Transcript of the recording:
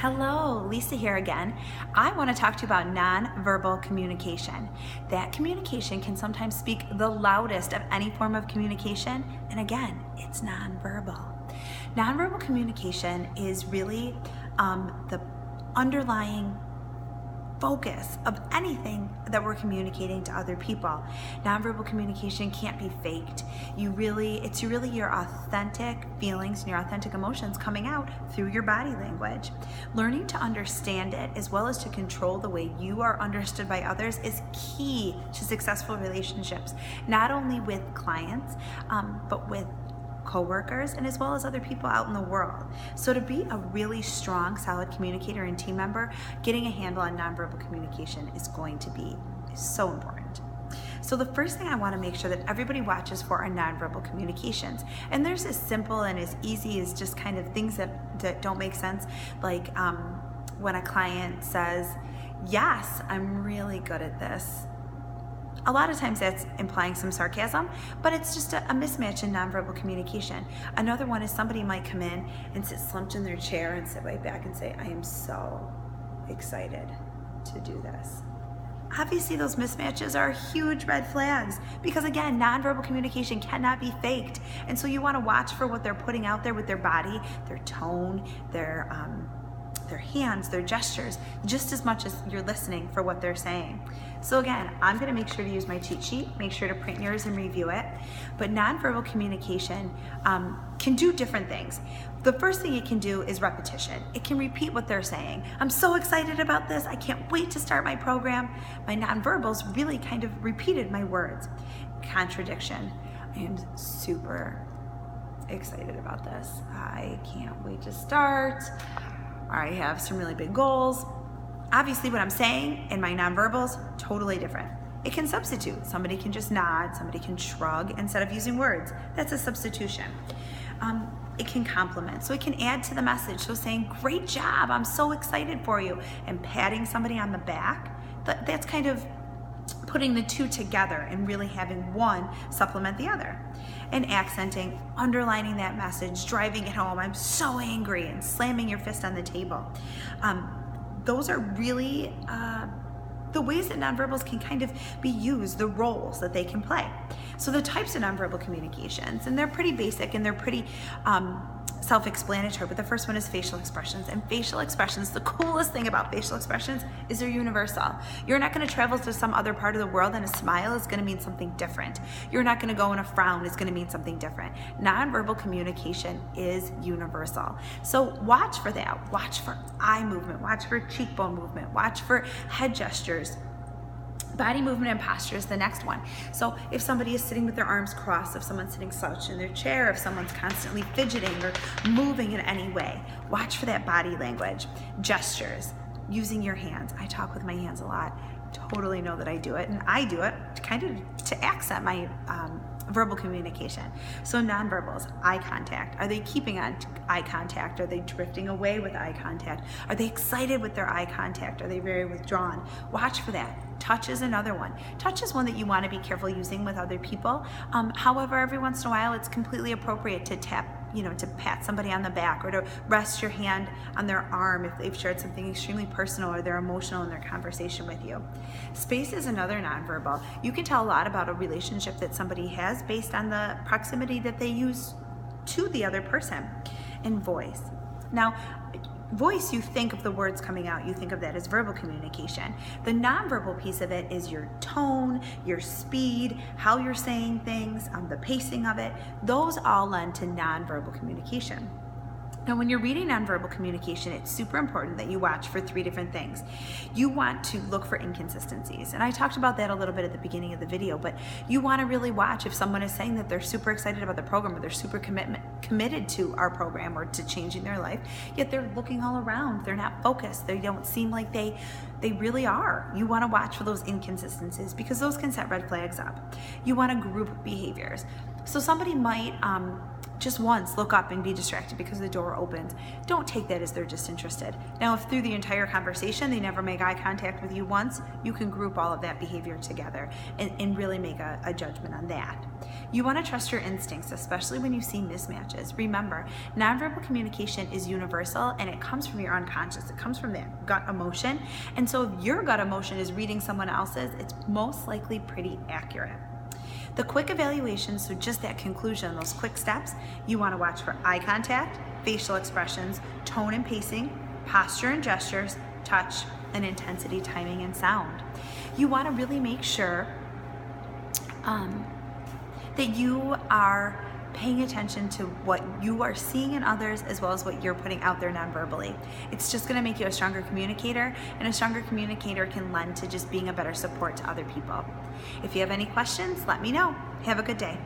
Hello, Lisa here again. I want to talk to you about nonverbal communication. That communication can sometimes speak the loudest of any form of communication, and again, it's nonverbal. Nonverbal communication is really the underlying focus of anything that we're communicating to other people. Nonverbal communication can't be faked. It's really your authentic feelings and your authentic emotions coming out through your body language. Learning to understand it as well as to control the way you are understood by others is key to successful relationships, not only with clients, but with co-workers and as well as other people out in the world. So to be a really strong, solid communicator and team member, getting a handle on nonverbal communication is going to be so important. So the first thing I want to make sure that everybody watches for are nonverbal communications. And there's as simple and as easy as just kind of things that don't make sense, like when a client says, "Yes, I'm really good at this." A lot of times that's implying some sarcasm, but it's just a mismatch in nonverbal communication. Another one is somebody might come in and sit slumped in their chair and sit right back and say, "I am so excited to do this." Obviously those mismatches are huge red flags because again, nonverbal communication cannot be faked. And so you want to watch for what they're putting out there with their body, their tone, their hands, their gestures, just as much as you're listening for what they're saying. So again, I'm going to make sure to use my cheat sheet, make sure to print yours and review it. But nonverbal communication can do different things. The first thing it can do is repetition. It can repeat what they're saying. "I'm so excited about this. I can't wait to start my program." My nonverbals really kind of repeated my words. Contradiction. "I am super excited about this. I can't wait to start. I have some really big goals." Obviously what I'm saying in my nonverbals, totally different. It can substitute. Somebody can just nod, somebody can shrug instead of using words. That's a substitution. It can compliment, so it can add to the message. So saying, "Great job, I'm so excited for you," and patting somebody on the back, that's kind of putting the two together and really having one supplement the other. And accenting, underlining that message, driving it home, "I'm so angry," and slamming your fist on the table. Those are really the ways that nonverbals can kind of be used, the roles that they can play. So the types of nonverbal communications, and they're pretty basic and they're pretty self-explanatory, but the first one is facial expressions. And facial expressions, the coolest thing about facial expressions is they're universal. You're not going to travel to some other part of the world and a smile is going to mean something different. You're not going to go and a frown is going to mean something different. Nonverbal communication is universal. So watch for that. Watch for eye movement, watch for cheekbone movement, watch for head gestures. Body movement and posture is the next one. So if somebody is sitting with their arms crossed, if someone's sitting slouched in their chair, if someone's constantly fidgeting or moving in any way, watch for that body language. Gestures, using your hands. I talk with my hands a lot. Totally know that I do it, and I do it kind of to accent my verbal communication. So nonverbals, eye contact. Are they keeping on eye contact? Are they drifting away with eye contact? Are they excited with their eye contact? Are they very withdrawn? Watch for that. Touch is another one. Touch is one that you want to be careful using with other people. However, every once in a while, it's completely appropriate to tap, to pat somebody on the back or to rest your hand on their arm if they've shared something extremely personal or they're emotional in their conversation with you. Space is another nonverbal. You can tell a lot about a relationship that somebody has based on the proximity that they use to the other person. And voice. Now, voice, you think of the words coming out, you think of that as verbal communication. The nonverbal piece of it is your tone, your speed, how you're saying things, the pacing of it. Those all lend to nonverbal communication. Now, when you're reading nonverbal communication, it's super important that you watch for three different things. You want to look for inconsistencies, and I talked about that a little bit at the beginning of the video, but you want to really watch if someone is saying that they're super excited about the program or they're super committed to our program or to changing their life, yet they're looking all around. They're not focused. They don't seem like they really are. You want to watch for those inconsistencies because those can set red flags up. You want to group behaviors. So somebody might just once look up and be distracted because the door opens, don't take that as they're disinterested. Now, if through the entire conversation they never make eye contact with you once, you can group all of that behavior together and really make a judgment on that. You want to trust your instincts, especially when you see mismatches. Remember, nonverbal communication is universal and it comes from your unconscious. It comes from that gut emotion. And so if your gut emotion is reading someone else's, it's most likely pretty accurate. The quick evaluation, so just that conclusion, those quick steps, you want to watch for eye contact, facial expressions, tone and pacing, posture and gestures, touch, and intensity, timing, and sound. You want to really make sure that you are paying attention to what you are seeing in others as well as what you're putting out there non-verbally. It's just going to make you a stronger communicator, and a stronger communicator can lend to just being a better support to other people. If you have any questions, let me know. Have a good day.